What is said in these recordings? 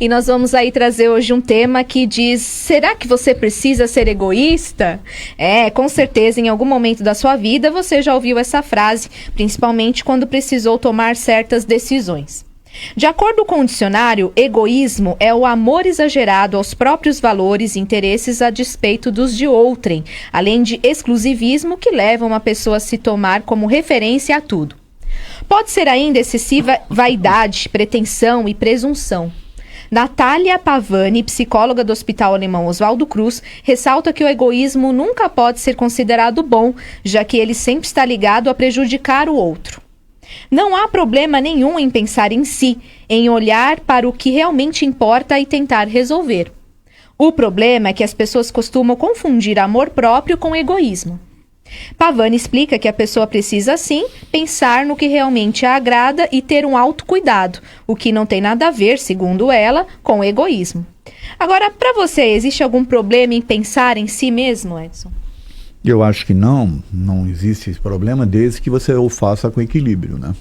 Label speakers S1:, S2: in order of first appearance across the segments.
S1: E nós vamos aí trazer hoje um tema que diz: será que você precisa ser egoísta? Com certeza em algum momento da sua vida você já ouviu essa frase, principalmente quando precisou tomar certas decisões. De acordo com o dicionário, egoísmo é o amor exagerado aos próprios valores e interesses a despeito dos de outrem, além de exclusivismo que leva uma pessoa a se tomar como referência a tudo. Pode ser ainda excessiva vaidade, pretensão e presunção. Natália Pavani, psicóloga do Hospital Alemão Oswaldo Cruz, ressalta que o egoísmo nunca pode ser considerado bom, já que ele sempre está ligado a prejudicar o outro. Não há problema nenhum em pensar em si, em olhar para o que realmente importa e tentar resolver. O problema é que as pessoas costumam confundir amor próprio com egoísmo. Pavani explica que a pessoa precisa, sim, pensar no que realmente a agrada e ter um autocuidado, o que não tem nada a ver, segundo ela, com egoísmo. Agora, para você, existe algum problema em pensar em si mesmo, Edson?
S2: Eu acho que não existe esse problema desde que você o faça com equilíbrio, né?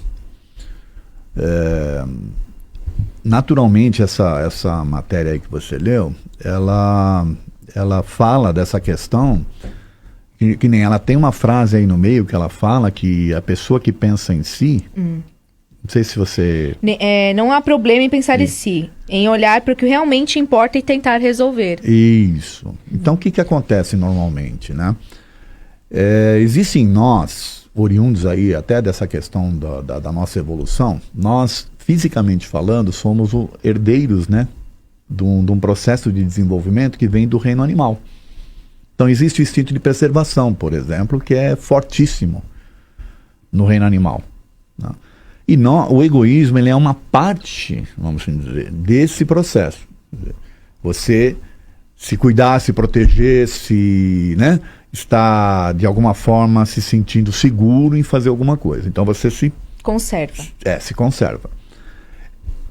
S2: Naturalmente, essa matéria aí que você leu, ela fala dessa questão, que nem ela tem uma frase aí no meio que ela fala que a pessoa que pensa em si, não sei se você...
S1: não há problema em pensar em si, em olhar para o que realmente importa e tentar resolver.
S2: Isso. Então, o que acontece normalmente, né? Existem nós, oriundos aí até dessa questão da nossa evolução, nós, fisicamente falando, somos herdeiros, né, de um processo de desenvolvimento que vem do reino animal. Então existe o instinto de preservação, por exemplo, que é fortíssimo no reino animal, né? E o egoísmo, ele é uma parte, vamos dizer, desse processo. Você se cuidar, se proteger, né, está, de alguma forma, se sentindo seguro em fazer alguma coisa. Então você se...
S1: conserva.
S2: Se conserva.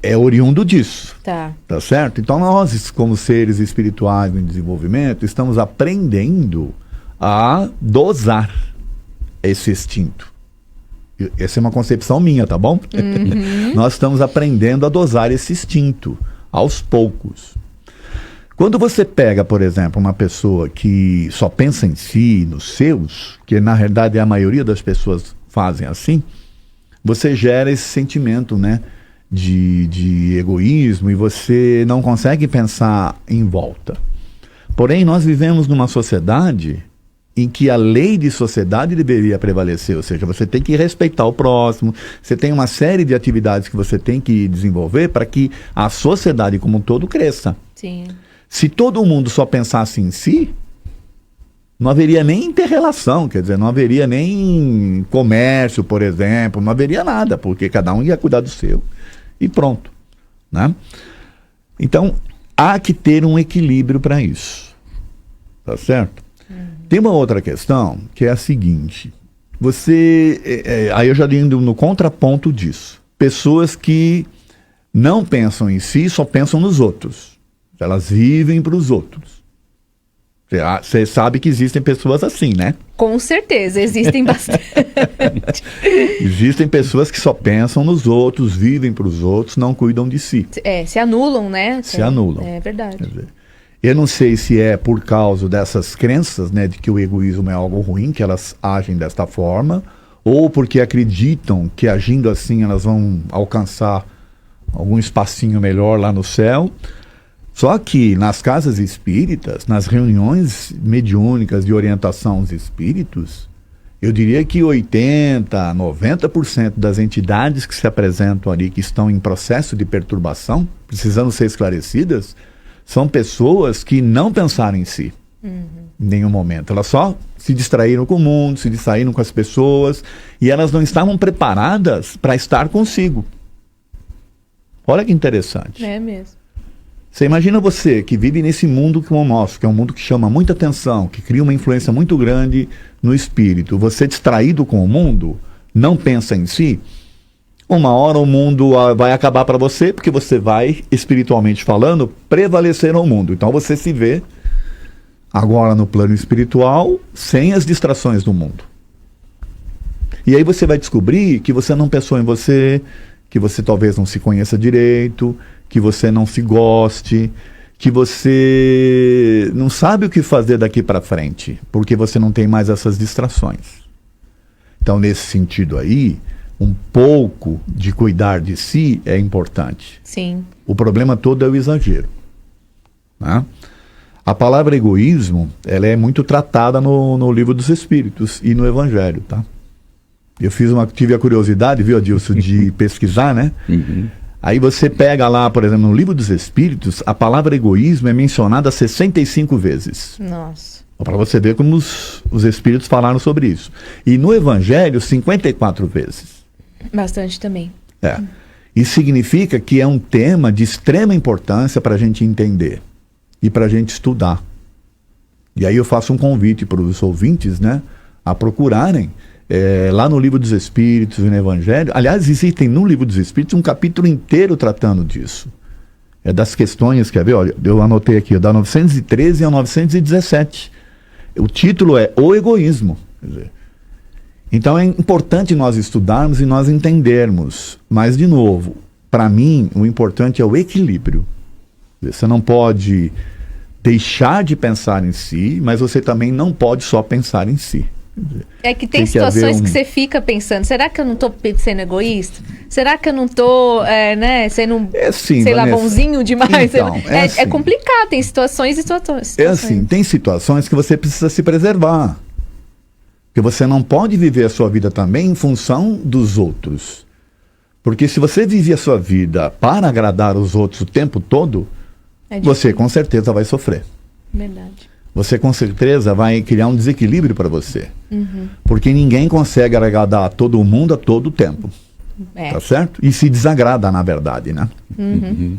S2: É oriundo disso.
S1: Tá
S2: certo? Então nós, como seres espirituais em desenvolvimento, estamos aprendendo a dosar esse instinto. Essa é uma concepção minha, tá bom?
S1: Uhum.
S2: Nós estamos aprendendo a dosar esse instinto, aos poucos. Quando você pega, por exemplo, uma pessoa que só pensa em si, nos seus, que na realidade a maioria das pessoas fazem assim, você gera esse sentimento, né, de egoísmo, e você não consegue pensar em volta. Porém, nós vivemos numa sociedade em que a lei de sociedade deveria prevalecer, ou seja, você tem que respeitar o próximo, você tem uma série de atividades que você tem que desenvolver para que a sociedade como um todo cresça.
S1: Sim.
S2: Se todo mundo só pensasse em si, não haveria nem inter-relação, quer dizer, não haveria nem comércio, por exemplo, não haveria nada, porque cada um ia cuidar do seu e pronto, né? Então, há que ter um equilíbrio para isso, tá certo? Tem uma outra questão, que é a seguinte, aí eu já indo no contraponto disso, pessoas que não pensam em si, só pensam nos outros. Elas vivem para os outros. Você sabe que existem pessoas assim, né?
S1: Com certeza, existem bastante.
S2: Existem pessoas que só pensam nos outros, vivem para os outros, não cuidam de si.
S1: Se anulam, né?
S2: Se anulam.
S1: É verdade.
S2: Quer dizer, eu não sei se é por causa dessas crenças, né, de que o egoísmo é algo ruim, que elas agem desta forma, ou porque acreditam que agindo assim elas vão alcançar algum espacinho melhor lá no céu. Só que nas casas espíritas, nas reuniões mediúnicas de orientação aos espíritos, eu diria que 80%, 90% das entidades que se apresentam ali, que estão em processo de perturbação, precisando ser esclarecidas, são pessoas que não pensaram em si, em nenhum momento. Elas só se distraíram com o mundo, se distraíram com as pessoas, e elas não estavam preparadas para estar consigo. Olha que interessante.
S1: É mesmo.
S2: Você imagina você que vive nesse mundo como o nosso, que é um mundo que chama muita atenção, que cria uma influência muito grande no espírito. Você distraído com o mundo, não pensa em si, uma hora o mundo vai acabar para você, porque você vai, espiritualmente falando, prevalecer no mundo. Então você se vê agora no plano espiritual, sem as distrações do mundo. E aí você vai descobrir que você não pensou em você, que você talvez não se conheça direito, que você não se goste, que você não sabe o que fazer daqui para frente, porque você não tem mais essas distrações. Então, nesse sentido aí, um pouco de cuidar de si é importante.
S1: Sim.
S2: O problema todo é o exagero, né? A palavra egoísmo, ela é muito tratada no Livro dos Espíritos e no Evangelho, tá? Eu tive a curiosidade, viu, Adilson, de pesquisar, né?
S3: Uhum.
S2: Aí você pega lá, por exemplo, no Livro dos Espíritos, a palavra egoísmo é mencionada 65 vezes.
S1: Nossa.
S2: Para você ver como os Espíritos falaram sobre isso. E no Evangelho, 54 vezes.
S1: Bastante também.
S2: É. Isso significa que é um tema de extrema importância para a gente entender e para a gente estudar. E aí eu faço um convite para os ouvintes, né, a procurarem lá no Livro dos Espíritos e no Evangelho. Aliás, existem no Livro dos Espíritos um capítulo inteiro tratando disso. É das questões, quer ver? Olha, eu anotei aqui, da 913 a 917. O título é O Egoísmo. Quer dizer, então é importante nós estudarmos e nós entendermos. Mas, de novo, para mim, o importante é o equilíbrio. Você não pode deixar de pensar em si, mas você também não pode só pensar em si.
S1: É que tem situações que você fica pensando, será que eu não estou sendo egoísta? Será que eu não estou sendo,
S2: assim,
S1: sei lá,
S2: Vanessa,
S1: bonzinho demais?
S2: Então, assim,
S1: é complicado, tem situações e situações.
S2: É assim, tem situações que você precisa se preservar. Porque você não pode viver a sua vida também em função dos outros. Porque se você vive a sua vida para agradar os outros o tempo todo, você com certeza vai sofrer.
S1: Verdade.
S2: Você com certeza vai criar um desequilíbrio para você.
S1: Uhum.
S2: Porque ninguém consegue agradar todo mundo a todo tempo. Tá certo? E se desagrada, na verdade, né?
S1: Uhum.